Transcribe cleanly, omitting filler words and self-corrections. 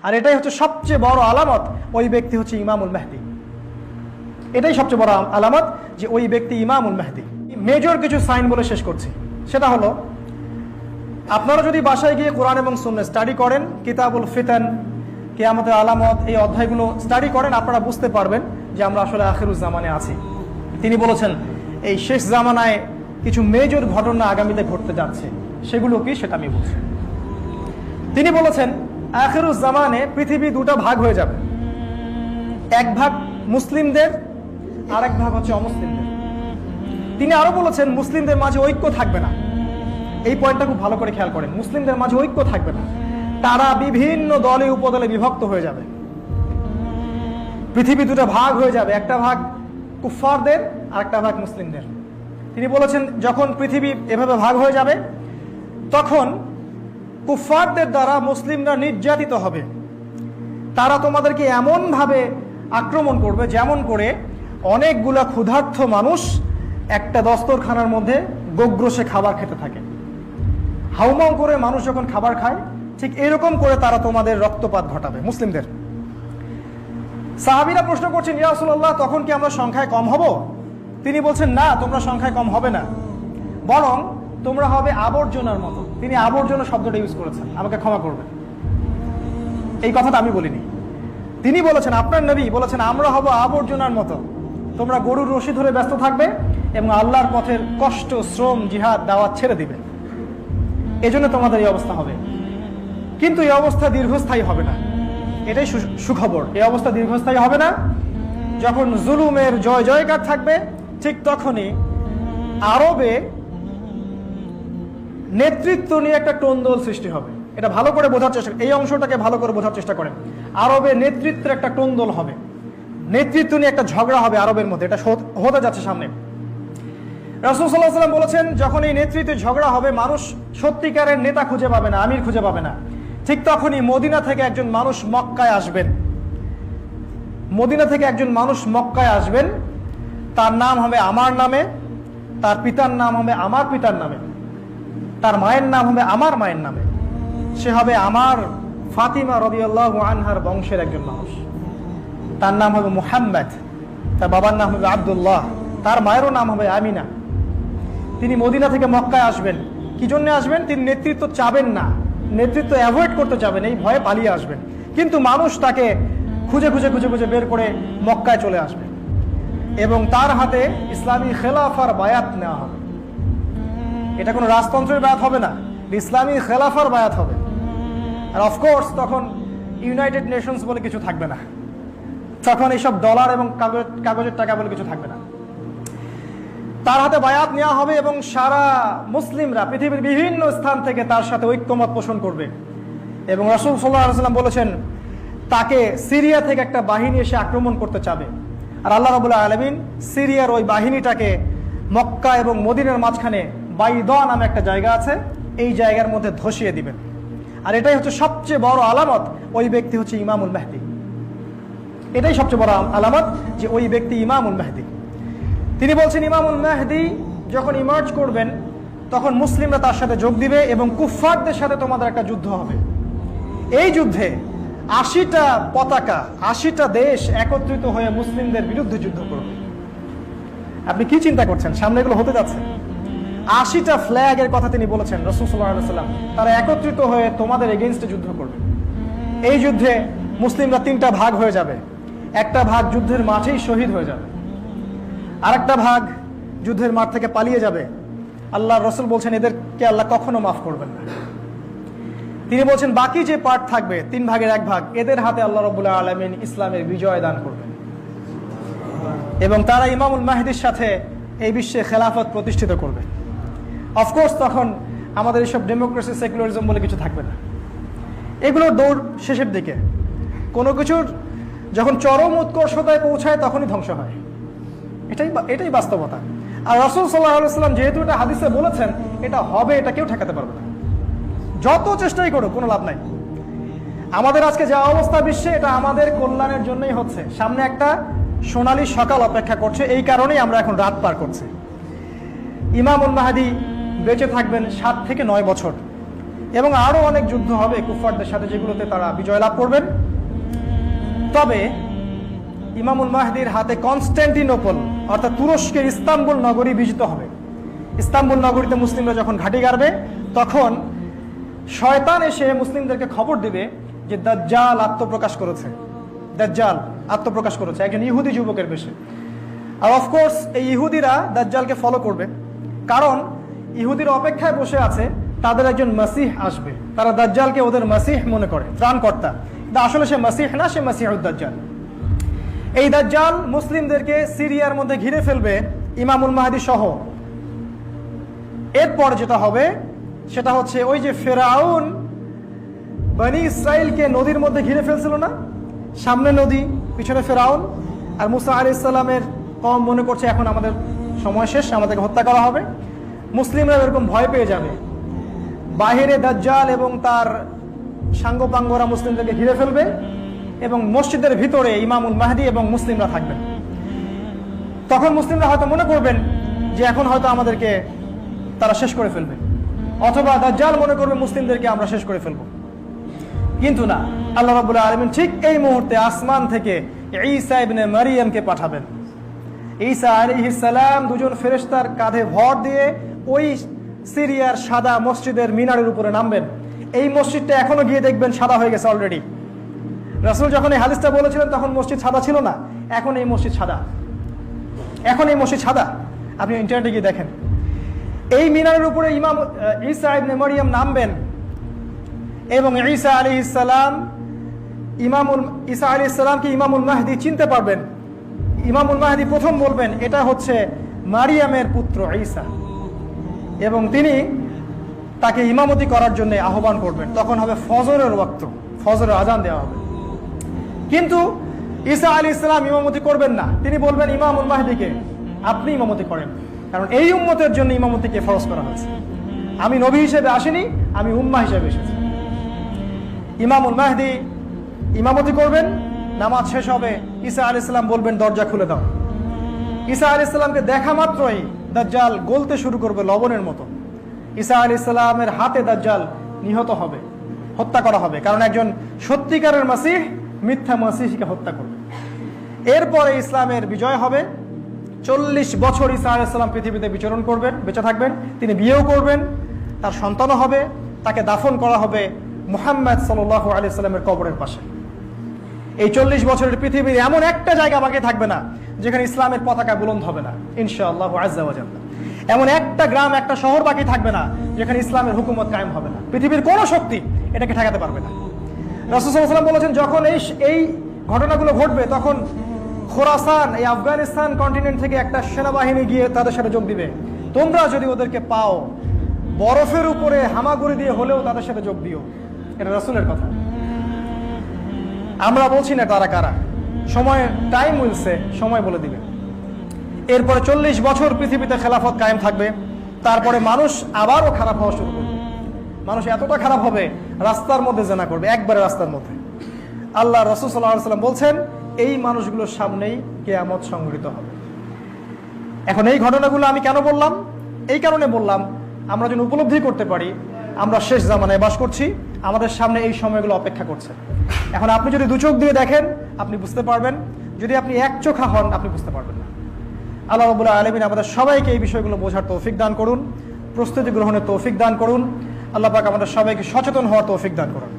আর এটাই হচ্ছে সবচেয়ে বড় আলামত, ওই ব্যক্তি হচ্ছে ইমামুল মেহদি। এটাই সবচেয়ে বড় আলামত যে ওই ব্যক্তি ইমামুল মেহদি। মেজর কিছু সাইন বলে শেষ করছি, সেটা হলো আপনারা যদি বাসায় গিয়ে কোরআন এবং সুন্নাহ স্টাডি করেন, কিতাবুল ফিতান, কিয়ামতের আলামত, এই অধ্যায়গুলো স্টাডি করেন, আপনারা বুঝতে পারবেন যে আমরা আসলে আখিরুজ জামানে আছি। তিনি বলেছেন এই শেষ জামানায় কিছু মেজর ঘটনা আগামীতে ঘটতে যাচ্ছে, সেগুলো কি সেটা আমি বলছি। তিনি বলেছেন আখিরুজ জামানে পৃথিবী দুটো ভাগ হয়ে যাবে, এক ভাগ মুসলিমদের আর এক ভাগ হচ্ছে অমুসলিমদের। তিনি আরো বলেছেন মুসলিমদের মাঝে ঐক্য থাকবে না। এই পয়েন্টটা খুব ভালো করে খেয়াল করেন, মুসলিমদের মাঝে ঐক্য থাকবে না, তারা বিভিন্ন দলে উপদলে বিভক্ত হয়ে যাবে। পৃথিবী দুটো ভাগ হয়ে যাবে, একটা ভাগ কুফফারদের আর একটা ভাগ মুসলিমদের। তিনি বলেছেন যখন পৃথিবী এভাবে ভাগ হয়ে যাবে তখন কুফফারদের দ্বারা মুসলিমরা নির্যাতিত হবে। তারা তোমাদেরকে এমন ভাবে আক্রমণ করবে যেমন করে অনেকগুলা ক্ষুধার্ত মানুষ একটা দস্তরখানার মধ্যে গোগ্রসে খাবার খেতে থাকে। হাউমাউ করে মানুষ যখন খাবার খায়, ঠিক এরকম করে তারা তোমাদের রক্তপাত ঘটাবে মুসলিমদের। সাহাবীরা প্রশ্ন করছেন, ইয়া রাসূলুল্লাহ, তখন কি আমরা সংখ্যায় কম হব? তিনি বলছেন না, তোমরা সংখ্যায় কম হবে না, বরং তোমরা হবে আবর্জনার মতো। তিনি আবর্জনা শব্দটা ইউজ করেছেন, আমাকে ক্ষমা করবেন, এই কথাটা আমি বলিনি। তিনি বলেছেন, আপনার নবী বলেছেন আমরা হব আবর্জনার মতো। তোমরা গরুর রশি ধরে ব্যস্ত থাকবে এবং আল্লাহর পথের কষ্ট, শ্রম, জিহাদ, দাওয়াত ছেড়ে দিবে। এজন্য তোমাদের এই অবস্থা হবে। কিন্তু এই অবস্থা দীর্ঘস্থায়ী হবে না, এটাই সুখবর। এই অবস্থা দীর্ঘস্থায়ী হবে না। যখন জুলুমের জয় জয়কার থাকবে, ঠিক তখনই আরবে নেতৃত্ব নিয়ে একটা টোন্দল সৃষ্টি হবে। এটা ভালো করে বোঝার চেষ্টা, এই অংশটাকে ভালো করে বোঝার চেষ্টা করেন। আরবে নেতৃত্বের একটা টোন্দল হবে, নেতৃত্ব নিয়ে একটা ঝগড়া হবে আরবের মধ্যে। এটা হতে যাচ্ছে সামনে। রাসূল সাল্লাল্লাহু আলাইহি ওয়াসাল্লাম বলেছেন যখন এই নেতৃত্বে ঝগড়া হবে, মানুষ সত্যিকারের নেতা খুঁজে পাবে না, আমির খুঁজে পাবে না। ঠিক তখনই মদিনা থেকে একজন মানুষ মক্কায় আসবেন। মদিনা থেকে একজন মানুষ মক্কায় আসবেন, তার নাম হবে আমার নামে, তার পিতার নাম হবে আমার পিতার নামে, তার মায়ের নাম হবে আমার মায়ের নামে। সে হবে আমার ফাতিমা রাদিয়াল্লাহু আনহার বংশের একজন মানুষ। তার নাম হবে মুহাম্মদ, তার বাবার নাম হবে আব্দুল্লাহ, তার মায়েরও নাম হবে আমিনা। তিনি মদিনা থেকে মক্কায় আসবেন। কি জন্য আসবেন? তিনি নেতৃত্ব চাবেন না, নেতৃত্ব অ্যাভয়েড করতে চাবেন, এই ভয়ে পালিয়ে আসবেন। কিন্তু মানুষ তাকে খুঁজে খুঁজে খুঁজে খুঁজে বের করে মক্কায় চলে আসবে এবং তার হাতে ইসলামী খেলাফার বায়াত নেওয়া হবে। এটা কোনো রাজতন্ত্রের বায়াত হবে না, ইসলামী খেলাফার বায়াত হবে। আর অফকোর্স তখন ইউনাইটেড নেশনস বলে কিছু থাকবে না, তখন এইসব ডলার এবং কাগজের টাকা বলে কিছু থাকবে না। তার হাতে বায়াত নেওয়া হবে এবং সারা মুসলিমরা পৃথিবীর বিভিন্ন স্থান থেকে তার সাথে ঐক্যমত পোষণ করবে। এবং রাসূল সাল্লাল্লাহু আলাইহি ওয়াসাল্লাম বলেছেন তাকে সিরিয়া থেকে একটা বাহিনী এসে আক্রমণ করতে চাবে, আর আল্লাহ রাব্বুল আলামিন সিরিয়ার ওই বাহিনীটাকে মক্কা এবং মদিনার মাঝখানে বাইদা নামে একটা জায়গা আছে, এই জায়গার মধ্যে ধসিয়ে দিবেন। আর এটাই হচ্ছে সবচেয়ে বড় আলামত, ওই ব্যক্তি হচ্ছে ইমামুল মেহদি। এটাই সবচেয়ে বড় আলামত যে ওই ব্যক্তি ইমামুল মেহদি। তিনি বলছেন ইমামুল মেহদি যখন ইমার্জ করবেন তখন মুসলিমরা তার সাথে যোগ দিবে এবং কুফফারদের সাথে তোমাদের একটা যুদ্ধ হবে। এই যুদ্ধে 80টা পতাকা, 80টা দেশ একত্রিত হয়ে মুসলিমদের বিরুদ্ধে যুদ্ধ করবে। আপনি কি চিন্তা করছেন? সামনে এগুলো হতে যাচ্ছে। 80টা ফ্ল্যাগের কথা তিনি বলেছেন রাসূল সাল্লাল্লাহু আলাইহি ওয়াসাল্লাম, তারা একত্রিত হয়ে তোমাদের এগেইনস্টে যুদ্ধ করবে। এই যুদ্ধে মুসলিমরা 3টা ভাগ হয়ে যাবে। একটা ভাগ যুদ্ধের মাঠেই শহীদ হয়ে যাবে, আরেকটা ভাগ যুদ্ধের মাঠ থেকে পালিয়ে যাবে। আল্লাহর রাসূল বলছেন এদেরকে আল্লাহ কখনো মাফ করবেন না। তিনি বলছেন বাকি যে পার্ট থাকবে, 3 ভাগের 1 ভাগ, এদের হাতে আল্লাহ রাব্বুল আলামিন ইসলামের বিজয় দান করবেন এবং তারা ইমামুল মাহদির সাথে এই বিশ্বে খেলাফত প্রতিষ্ঠিত করবে। অফকোর্স তখন আমাদের এইসব ডেমোক্রেসি, সেকুলারিজম বলে কিছু থাকবে না। এগুলোর দৌড় শেষের দিকে। কোনো কিছুর যখন চরম উৎকর্ষতায় পৌঁছায় তখনই ধ্বংস হয়। এটাই বাস্তবতা। আর রাসূল সাল্লাল্লাহু আলাইহি ওয়াসাল্লাম যেহেতু এটা হাদিসে বলেছেন, এটা হবে, এটা কেউ ঠেকাতে পারবে না। যত চেষ্টাই করো কোনো লাভ নাই। আমাদের আজকে যা অবস্থা বিশ্বে, এটা আমাদের কল্যাণের জন্যই হচ্ছে। সামনে একটা সোনালী সকাল অপেক্ষা করছে, এই কারণেই আমরা এখন রাত পার করছি। ইমামুল মাহদি বেঁচে থাকবেন 7 থেকে 9 বছর। এবং আরো অনেক যুদ্ধ হবে কুফফারদের সাথে, যেগুলোতে তারা বিজয় লাভ করবেন। তবে ইমামুল মাহদির হাতে কনস্ট্যান্টিনোপল অর্থাৎ তুরস্কের ইস্তাম্বুল নগরী বিজিত হবে। ইস্তাম্বুল নগরীতে মুসলিমরা যখন ঘাঁটি গাড়বে, তখন শয়তান এসে মুসলিমদেরকে খবর দিবে যে দাজ্জাল আত্মপ্রকাশ করেছে, দাজ্জাল আত্মপ্রকাশ করেছে একজন ইহুদি যুবকের বেশে। আর অফকোর্স এই ইহুদিরা দাজ্জালকে ফলো করবে, কারণ ইহুদিরা অপেক্ষায় বসে আছে তাদের একজন মাসিহ আসবে। তারা দাজ্জালকে ওদের মাসিহ মনে করে, ত্রাণকর্তা, কিন্তু আসলে সে মাসিহ না, সে মাসিহুদ দাজ্জাল। এই দাজ্জাল মুসলিমদেরকে সিরিয়ার মধ্যে ঘিরে ফেলবে ইমামুল মাহদি সহ। এরপর যেটা হবে সেটা হচ্ছে ওই যে ফেরাউন বনি ইসরাইলকে নদীর মধ্যে ঘিরে ফেলছিল না, সামনে নদী পিছনে ফেরাউন, আর মুসা আলাইহিস সালামের কওম মনে করছে এখন আমাদের সময় শেষ, আমাদেরকে হত্যা করা হবে। মুসলিমরা এরকম ভয় পেয়ে যাবে, বাহিরে দাজ্জাল এবং তার সাঙ্গপাঙ্গরা মুসলিমদেরকে ঘিরে ফেলবে, এবং মসজিদের ভিতরে ইমামুল মাহদি এবং মুসলিমরা থাকবেন। তখন মুসলিমরা হয়তো মনে করবেন যে এখন হয়তো আমাদেরকে তারা শেষ করে ফেলবে, অথবা দাজ্জাল মনে করবে মুসলিমদেরকে আমরা শেষ করে ফেলবো। কিন্তু না, আল্লাহ রাব্বুল আলামিন ঠিক এই মুহূর্তে আসমান থেকে ঈসা ইবনে মারিয়ামকে পাঠাবেন। ঈসা আলাইহিস সালাম দুজন ফেরেশতার কাঁধে ভর দিয়ে ওই সিরিয়ার সাদা মসজিদের মিনারের উপরে নামবেন। এই মসজিদটা এখনো গিয়ে দেখবেন সাদা হয়ে গেছে অলরেডি। রাসূল যখন এই হাদিসটা বলেছিলেন তখন মসজিদ সাদা ছিল না, এখন এই মসজিদ সাদা, এখন এই মসজিদ সাদা। আপনি ইন্টারনেটে গিয়ে দেখেন, এই মিনারের উপরে ইমাম ঈসা ইবনে মারিয়াম নামবেন এবং ঈসা আলাইহিস সালাম ঈসা আলাইহিস সালামকে ইমামুল মাহদি চিনতে পারবেন। ইমামুল মাহদি প্রথম বলবেন এটা হচ্ছে মারিয়ামের পুত্র ঈসা, এবং তিনি তাকে ইমামতি করার জন্য আহ্বান করবেন। তখন হবে ফজরের ওয়াক্ত, ফজরের আজান দেওয়া হবে। কিন্তু ঈসা আলাইহিস সালাম ইমামতি করবেন না, তিনি বলবেন ইমামুল মাহদিকে আপনি ইমামতি করেন, কারণ এই উম্মতের জন্য ইমামতিকে ফরজ করা হয়েছে। আমি নবী হিসেবে আসিনি, আমি উম্মাহ হিসেবে এসেছি। ইমামুল মাহদি ইমামতি করবেন, নামাজ শেষ হবে, ঈসা আলাইহিস সালাম বলবেন দরজা খুলে দাও। ঈসা আলাইহিস সালামকে দেখা মাত্রই দাজ্জাল গলতে শুরু করবে লবণের মতো। ঈসা আলাইহিস সালামের হাতে দাজ্জাল নিহত হবে, হত্যা করা হবে, কারণ একজন সত্যিকারের মাসিহ মিথ্যা মাসিহকে হত্যা করবে। এরপরে ইসলামের বিজয় হবে। 40 বছর ঈসা আলাইহিস সালাম পৃথিবীতে বিচরণ করবেন, বেঁচে থাকবেন। তিনি বিয়েও করবেন, তার সন্তানও হবে, তাকে দাফন করা হবে মুহাম্মদ সাল্লাল্লাহু আলাইহি সাল্লামের কবরের পাশে। এই 40 বছরের পৃথিবীর এমন একটা জায়গা বাকি থাকবে না যেখানে ইসলামের পতাকা বুলন্দ হবে না, ইনশাআল্লাহু আযজা ওয়া জাল্লা। এমন একটা গ্রাম, একটা শহর বাকি থাকবে না যেখানে ইসলামের হুকুমত কায়েম হবে না। পৃথিবীর কোনো শক্তি এটাকে ঠেকাতে পারবে না। রাসূল সাল্লাল্লাহু আলাইহি ওয়াসাল্লাম বলেছেন, যখন এই ঘটনাগুলো ঘটবে তখন খোরাসান, এই আফগানিস্তান কন্টিনেন্ট থেকে একটা সেনাবাহিনী গিয়ে তাদের সাথে যোগ দিবে। তোমরা যদি ওদেরকে পাও, বরফের উপরে হামাগুড়ি দিয়ে হলেও তাদের সাথে যোগ দিও। এটা রাসূলের কথা, আমরা বলছি না তারা কারা। সময়, টাইম উইলসে, সময় বলে দিবে। এরপরে 40 বছর পৃথিবীতে খেলাফত কায়েম থাকবে। তারপরে মানুষ আবারও খারাপ হওয়া শুরু করবে। মানুষ এতটা খারাপ হবে, রাস্তার মধ্যে জেনা করবে, একবারে রাস্তার মধ্যে। আল্লাহ রাসূল সাল্লাল্লাহু আলাইহি ওয়াসাল্লাম বলছেন এই মানুষগুলোর সামনেই কিয়ামত সংঘটিত হবে। এখন এই ঘটনাগুলো আমি কেন বললাম? এই কারণে বললাম আমরা যেন উপলব্ধি করতে পারি আমরা শেষ জামানায় বাস করছি, আমাদের সামনে এই সময়গুলো অপেক্ষা করছে। এখন আপনি যদি 2 চোখ দিয়ে দেখেন আপনি বুঝতে পারবেন, যদি আপনি 1 চোখা হন আপনি বুঝতে পারবেন না। আল্লাহ রাব্বুল আলামিন আমাদের সবাইকে এই বিষয়গুলো বোঝার তৌফিক দান করুন, প্রস্তুতি গ্রহণের তৌফিক দান করুন। আল্লাহ পাক আমাদের সবাইকে সচেতন হওয়ার তৌফিক দান করুন।